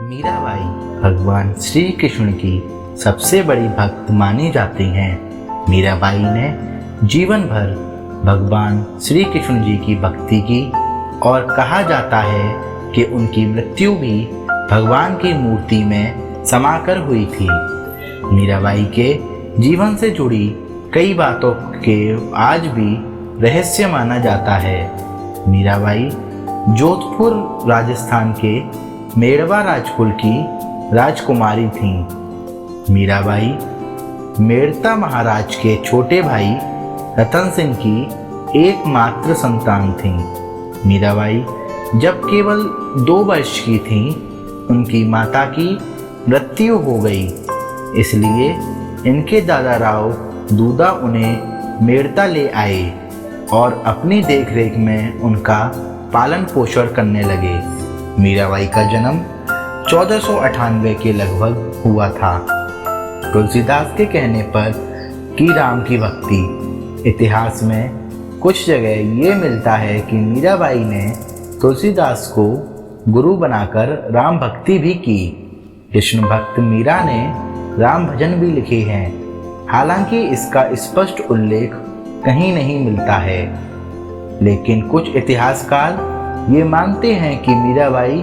मीराबाई भगवान श्री कृष्ण की सबसे बड़ी भक्त मानी जाती हैं। मीराबाई ने जीवन भर भगवान श्री कृष्ण जी की भक्ति की और कहा जाता है कि उनकी मृत्यु भी भगवान की मूर्ति में समाकर हुई थी। मीराबाई के जीवन से जुड़ी कई बातों के आज भी रहस्य माना जाता है। मीराबाई जोधपुर राजस्थान के मेड़वा राजकुल की राजकुमारी थीं। मीराबाई मेड़ता महाराज के छोटे भाई रतन सिंह की एकमात्र संतान थीं। मीराबाई जब केवल 2 वर्ष की थीं, उनकी माता की मृत्यु हो गई। इसलिए इनके दादा राव दूदा उन्हें मेड़ता ले आए और अपनी देखरेख में उनका पालन पोषण करने लगे। मीराबाई का जन्म 1498 के लगभग हुआ था। तुलसीदास के कहने पर की राम की भक्ति। इतिहास में कुछ जगह ये मिलता है कि मीराबाई ने तुलसीदास को गुरु बनाकर राम भक्ति भी की। कृष्ण भक्त मीरा ने राम भजन भी लिखे हैं, हालांकि इसका स्पष्ट उल्लेख कहीं नहीं मिलता है। लेकिन कुछ इतिहासकार ये मानते हैं कि मीराबाई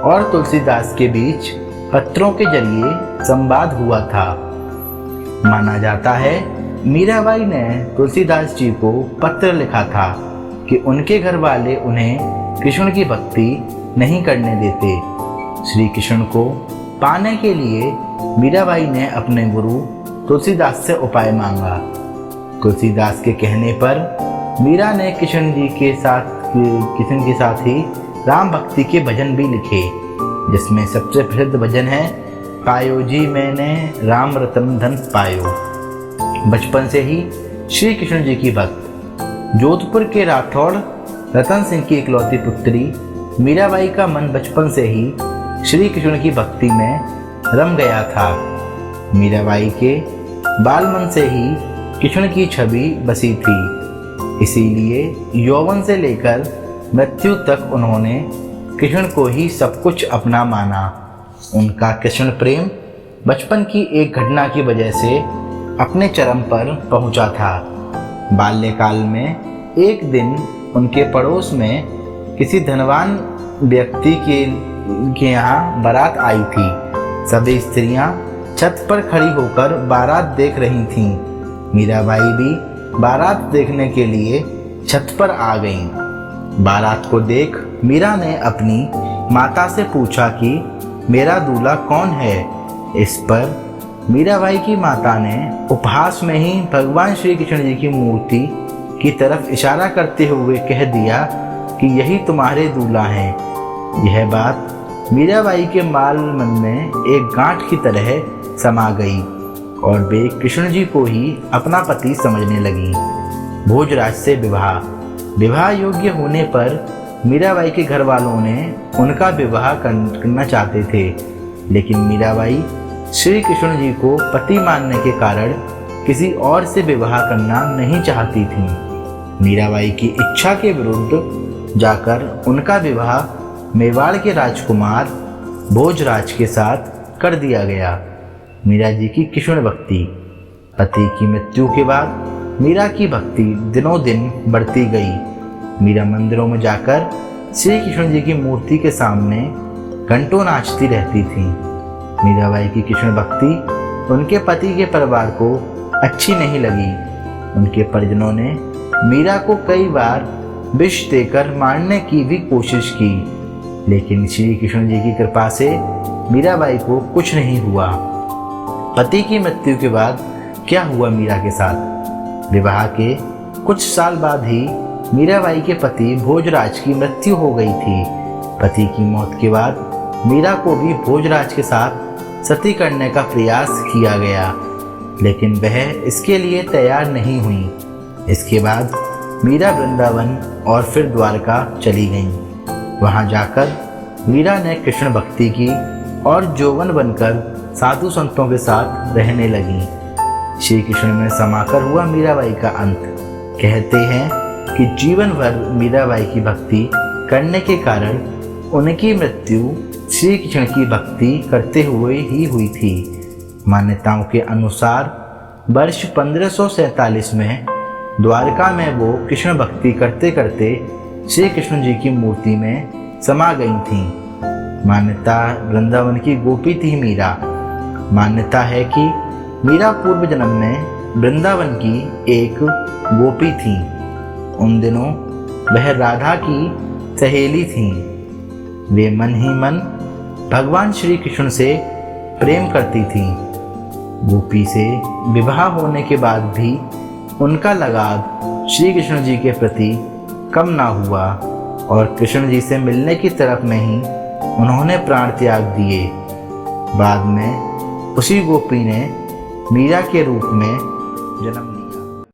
और तुलसीदास के बीच पत्रों के जरिए संवाद हुआ था। माना जाता है मीराबाई ने तुलसीदास जी को पत्र लिखा था कि उनके घर वाले उन्हें कृष्ण की भक्ति नहीं करने देते। श्री कृष्ण को पाने के लिए मीराबाई ने अपने गुरु तुलसीदास से उपाय मांगा। तुलसीदास के कहने पर मीरा ने कृष्ण के साथ ही राम भक्ति के भजन भी लिखे, जिसमें सबसे प्रसिद्ध भजन है पायो जी मैंने राम रतन धन पायो। बचपन से ही श्री कृष्ण जी की भक्त जोधपुर के राठौड़ रतन सिंह की इकलौती पुत्री मीराबाई का मन बचपन से ही श्री कृष्ण की भक्ति में रम गया था। मीराबाई के बाल मन से ही कृष्ण की छवि बसी थी, इसीलिए यौवन से लेकर मृत्यु तक उन्होंने कृष्ण को ही सब कुछ अपना माना। उनका कृष्ण प्रेम बचपन की एक घटना की वजह से अपने चरम पर पहुंचा था। बाल्यकाल में एक दिन उनके पड़ोस में किसी धनवान व्यक्ति के यहाँ बारात आई थी। सभी स्त्रियां छत पर खड़ी होकर बारात देख रही थीं। मीराबाई भी बारात देखने के लिए छत पर आ गईं। बारात को देख मीरा ने अपनी माता से पूछा कि मेरा दूल्हा कौन है। इस पर मीराबाई की माता ने उपहास में ही भगवान श्री कृष्ण जी की मूर्ति की तरफ इशारा करते हुए कह दिया कि यही तुम्हारे दूल्हा हैं। यह बात मीराबाई के मन में एक गांठ की तरह समा गई और वे कृष्ण जी को ही अपना पति समझने लगी। भोजराज से विवाह योग्य होने पर मीराबाई के घर वालों ने उनका विवाह करना चाहते थे, लेकिन मीराबाई श्री कृष्ण जी को पति मानने के कारण किसी और से विवाह करना नहीं चाहती थीं। मीराबाई की इच्छा के विरुद्ध जाकर उनका विवाह मेवाड़ के राजकुमार भोजराज के साथ कर दिया गया। मीरा जी की कृष्ण भक्ति। पति की मृत्यु के बाद मीरा की भक्ति दिनों दिन बढ़ती गई। मीरा मंदिरों में जाकर श्री कृष्ण जी की मूर्ति के सामने घंटों नाचती रहती थी। मीराबाई की कृष्ण भक्ति उनके पति के परिवार को अच्छी नहीं लगी। उनके परिजनों ने मीरा को कई बार विष देकर मारने की भी कोशिश की, लेकिन श्री कृष्ण जी की कृपा से मीराबाई को कुछ नहीं हुआ। पति की मृत्यु के बाद क्या हुआ मीरा के साथ? विवाह के कुछ साल बाद ही मीराबाई के पति भोजराज की मृत्यु हो गई थी। पति की मौत के बाद मीरा को भी भोजराज के साथ सती करने का प्रयास किया गया, लेकिन वह इसके लिए तैयार नहीं हुई। इसके बाद मीरा वृंदावन और फिर द्वारका चली गईं। वहां जाकर मीरा ने कृष्ण भक्ति की और यौवन बनकर साधु संतों के साथ रहने लगी। श्री कृष्ण में समाकर हुआ मीराबाई का अंत। कहते हैं कि जीवन भर मीराबाई की भक्ति करने के कारण उनकी मृत्यु श्री कृष्ण की भक्ति करते हुए ही हुई थी। मान्यताओं के अनुसार वर्ष 1547 में द्वारका में वो कृष्ण भक्ति करते करते श्री कृष्ण जी की मूर्ति में समा गई थीं। मान्यता वृंदावन की गोपी थी मीरा। मान्यता है कि मीरा पूर्व जन्म में वृंदावन की एक गोपी थी। उन दिनों वह राधा की सहेली थी। वे मन ही मन भगवान श्री कृष्ण से प्रेम करती थी। गोपी से विवाह होने के बाद भी उनका लगाव श्री कृष्ण जी के प्रति कम ना हुआ और कृष्ण जी से मिलने की तरफ में ही उन्होंने प्राण त्याग दिए। बाद में उसी गोपी ने मीरा के रूप में जन्म